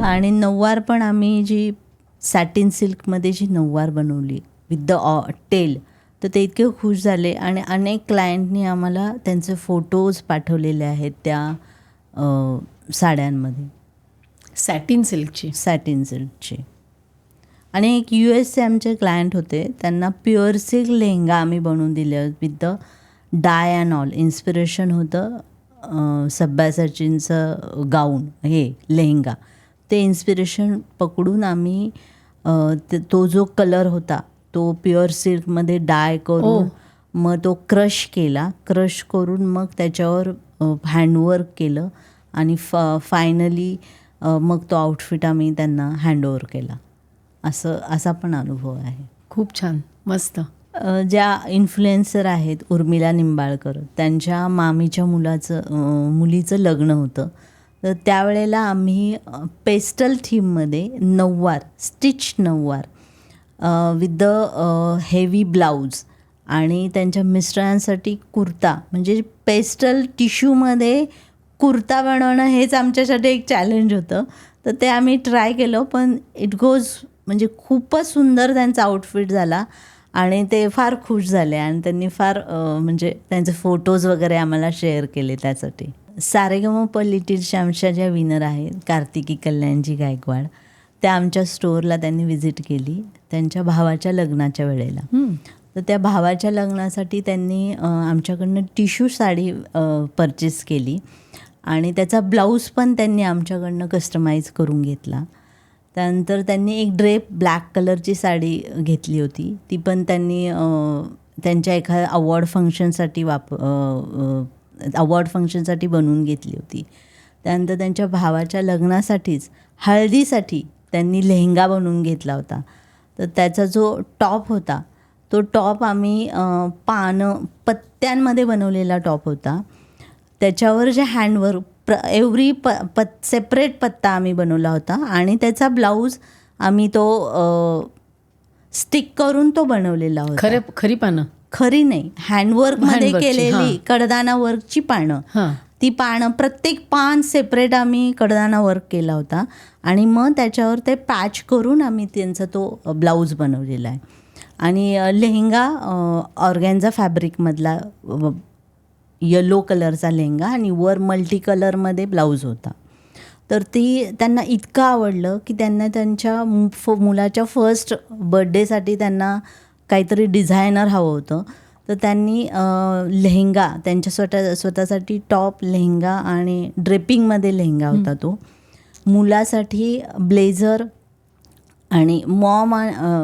आणि नऊवार पण आम्ही जी सॅटिन सिल्कमध्ये जी नऊवार बनवली विथ द टेल, तर ते इतके खुश झाले आणि अनेक क्लायंटनी आम्हाला त्यांचे फोटोज पाठवलेले आहेत त्या साड्यांमध्ये, सॅटिन सिल्कचे. आणि एक US आमचे क्लायंट होते, त्यांना प्युअर सिल्क लेहंगा आम्ही बनवून दिले with the dye and all. Inspiration होतं सब्यासाचींचं गाऊन, हे लेहंगा. ते इन्स्पिरेशन पकडून आम्ही तो जो कलर होता तो प्युअर सिल्कमध्ये डाय करून मग तो क्रश करून मग त्याच्यावर हँडवर्क केलं आणि फायनली मग तो आउटफिट आम्ही त्यांना हँडओव्हर केला. असा पण अनुभव आहे. खूप छान, मस्त. ज्या इन्फ्लुएन्सर आहेत उर्मिला निंबाळकर, त्यांच्या मामीच्या मुलीचं लग्न होतं, तर त्यावेळेला आम्ही पेस्टल थीममध्ये स्टिच नऊवार विथ द हेवी ब्लाऊज आणि त्यांच्या मिस्टरांसाठी कुर्ता, म्हणजे पेस्टल टिश्यूमध्ये कुर्ता बनवणं हेच आमच्यासाठी एक चॅलेंज होतं. तर ते आम्ही ट्राय केलं, पण इट गोज म्हणजे खूपच सुंदर त्यांचा आउटफिट झाला आणि ते फार खुश झाले आणि त्यांनी फार म्हणजे त्यांचे फोटोज वगैरे आम्हाला शेअर केले. त्यासाठी सारेगमप लिटिल चॅम्प्सच्या ज्या विनर आहेत कार्तिकी कल्याणजी गायकवाड, त्या आमच्या स्टोअरला त्यांनी व्हिजिट केली त्यांच्या भावाच्या लग्नाच्या वेळेला. तर त्या भावाच्या लग्नासाठी त्यांनी आमच्याकडनं टिश्यू साडी परचेस केली आणि त्याचा ब्लाऊज पण त्यांनी आमच्याकडनं कस्टमाइज करून घेतला. त्यानंतर त्यांनी एक ड्रेप ब्लॅक कलरची साडी घेतली होती, ती पण त्यांनी त्यांच्या एखाद्या अवॉर्ड फंक्शनसाठी बनवून घेतली होती. त्यानंतर त्यांच्या भावाच्या लग्नासाठीच हळदीसाठी त्यांनी लेहंगा बनवून घेतला होता. तर त्याचा जो टॉप होता तो टॉप आम्ही पत्त्यांमध्ये बनवलेला टॉप होता. त्याच्यावर जे हँडवर्क एव्हरी सेपरेट पत्ता आम्ही बनवला होता आणि त्याचा ब्लाऊज आम्ही तो स्टिक करून तो बनवलेला होता. खरी पानं? खरी नाही, हँडवर्कमध्ये केलेली कडदाना वर्कची पानं. ती पानं प्रत्येक पान सेपरेट आम्ही कडदाना वर्क केला होता आणि मग त्याच्यावर ते पॅच करून आम्ही त्यांचा तो ब्लाऊज बनवलेला आहे. आणि लेहंगा ऑर्गॅन्झा फॅब्रिकमधला येलो कलरचा लेहंगा आणि वर मल्टी कलरमध्ये ब्लाऊज होता. तर त्यांना इतकं आवडलं की त्यांना त्यांच्या मुलाच्या फर्स्ट बर्थडेसाठी त्यांना काहीतरी डिझायनर हवं होतं. तर त्यांनी लेहंगा त्यांच्या स्वतःसाठी टॉप, लेहंगा आणि ड्रेपिंगमध्ये लेहंगा होता तो. मुलासाठी ब्लेझर आणि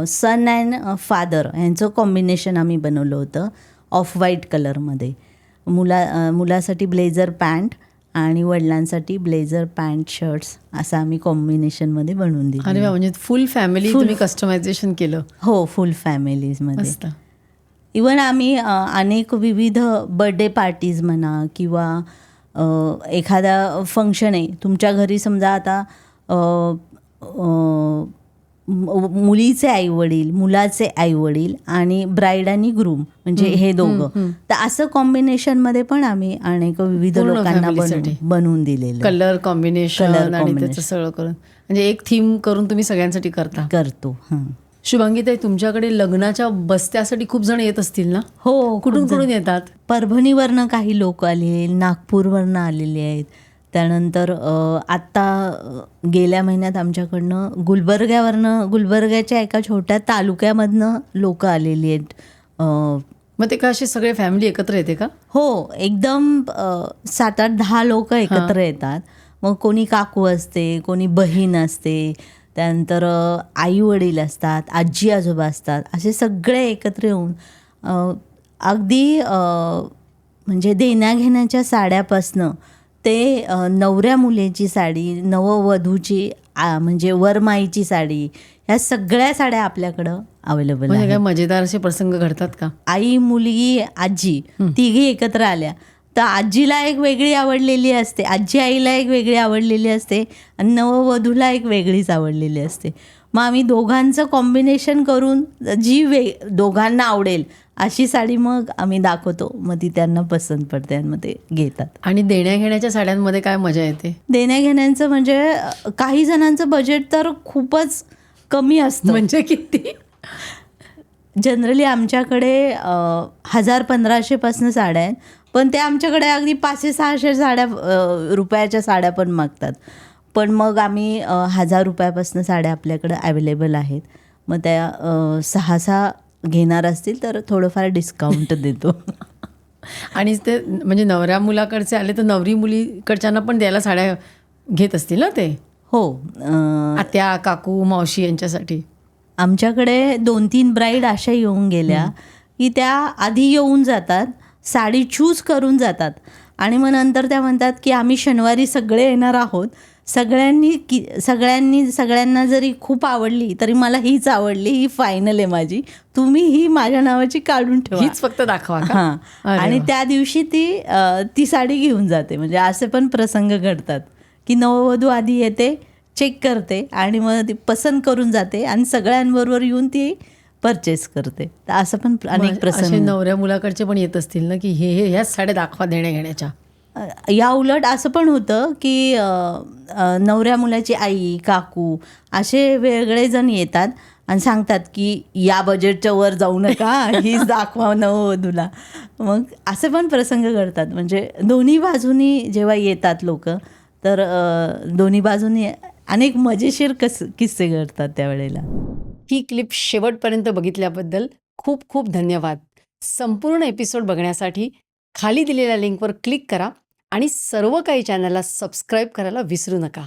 सन अँड फादर यांचं कॉम्बिनेशन आम्ही बनवलं होतं ऑफ व्हाईट कलरमध्ये. मुलासाठी ब्लेझर पॅन्ट आणि वडिलांसाठी ब्लेझर पॅन्ट शर्ट्स असं आम्ही कॉम्बिनेशनमध्ये बनवून दिलं. अरे वा, म्हणजे फुल फॅमिली तुम्ही कस्टमायझेशन केलं? हो, फुल फॅमिलीजमध्ये. इवन आम्ही अनेक विविध बर्थडे पार्टीज म्हणा किंवा एखादा फंक्शन आहे तुमच्या घरी, समजा आता मुलीचे आईवडील, मुलाचे आईवडील आणि ब्राईड आणि ग्रूम म्हणजे हे दोघं, तर असं कॉम्बिनेशनमध्ये पण आम्ही अनेक विविध लोकांना बनवून दिलेलं. कलर कॉम्बिनेशन आणि त्याचं सगळं करून, म्हणजे एक थीम करून तुम्ही सगळ्यांसाठी करतो. शुभांगीताई, तुमच्याकडे लग्नाच्या बस्त्यासाठी खूप जण येत असतील ना? हो, कुठून येतात? परभणीवरनं काही लोक आलेले, नागपूरवरनं आलेले आहेत. त्यानंतर आत्ता गेल्या महिन्यात आमच्याकडनं गुलबर्ग्याच्या एका छोट्या तालुक्यामधनं लोक आलेली आहेत. मग ते का असे सगळे फॅमिली एकत्र येते का? हो, एकदम 7-8-10 लोक एकत्र येतात. मग कोणी काकू असते, कोणी बहीण असते, त्यानंतर आई वडील असतात, आजी आजोबा असतात, असे सगळे एकत्र येऊन अगदी म्हणजे देण्याघेण्याच्या साड्यापासनं ते नवऱ्या मुलीची साडी, नववधूची म्हणजे वरमाईची साडी, ह्या सगळ्या साड्या आपल्याकडं अवेलेबल आहेत. काय मजेदार असे प्रसंग घडतात का? आई, मुलगी, आजी तिघी एकत्र आल्या तर आजीला एक वेगळी आवडलेली असते, आजी आईला एक वेगळी आवडलेली असते आणि नववधूला एक वेगळीच आवडलेली असते. मग आम्ही दोघांचं कॉम्बिनेशन करून जी दोघांना आवडेल अशी साडी मग आम्ही दाखवतो. मग ती त्यांना पसंत पडते आणि मग ते घेतात. आणि देण्या घेण्याच्या साड्यांमध्ये काय मजा येते? देण्या घेण्याचं म्हणजे काही जणांचं बजेट तर खूपच कमी असतं. म्हणजे किती? जनरली आमच्याकडे 1000-1500 साड्या आहेत, पण ते आमच्याकडे अगदी 500-600 रुपयाच्या साड्या पण मागतात. पण मग आम्ही 1000 रुपयापासून साड्या आपल्याकडे अवेलेबल आहेत. मग त्या 6 घेणार असतील तर थोडंफार डिस्काउंट देतो. आणि ते म्हणजे नवऱ्या मुलाकडचे आले तर नवरी मुलीकडच्यांना पण द्यायला साड्या घेत असतील ना ते? हो. आत्या, काकू, मावशी यांच्यासाठी. आमच्याकडे 2-3 ब्राईड अशा येऊन गेल्या की त्या आधी येऊन जातात, साडी चूज करून जातात आणि मग नंतर त्या म्हणतात की आम्ही शनिवारी सगळे येणार आहोत, सगळ्यांना जरी खूप आवडली तरी मला हीच आवडली, ही फायनल आहे माझी, तुम्ही ही माझ्या नावाची काढून ठेवा, हीच फक्त दाखवा. हां. आणि त्या दिवशी ती साडी घेऊन जाते. म्हणजे असे पण प्रसंग घडतात की नववधू आधी येते, चेक करते आणि मग ती पसंत करून जाते आणि सगळ्यांबरोबर येऊन ती परचेस करते. तर असं पण अनेक प्रसंग. नवऱ्या मुलाकडचे पण येत असतील ना की ह्याच साड्या दाखवा देण्या घेण्याच्या. या उलट असं पण होतं की नवऱ्या मुलाची आई, काकू असे वेगळे जण येतात आणि सांगतात की या बजेटच्या वर जाऊ नका, हीच दाखवा नववधूला. मग असे पण प्रसंग घडतात. म्हणजे दोन्ही बाजूनी जेव्हा येतात लोक तर दोन्ही बाजूनी अनेक मजेशीर किस्से घडतात त्यावेळेला. ही क्लिप शेवटपर्यंत बघितल्याबद्दल खूप खूप धन्यवाद. संपूर्ण एपिसोड बघण्यासाठी खाली दिलेल्या लिंकवर क्लिक करा आणि सर्व काही चॅनलला सबस्क्राईब करायला विसरू नका.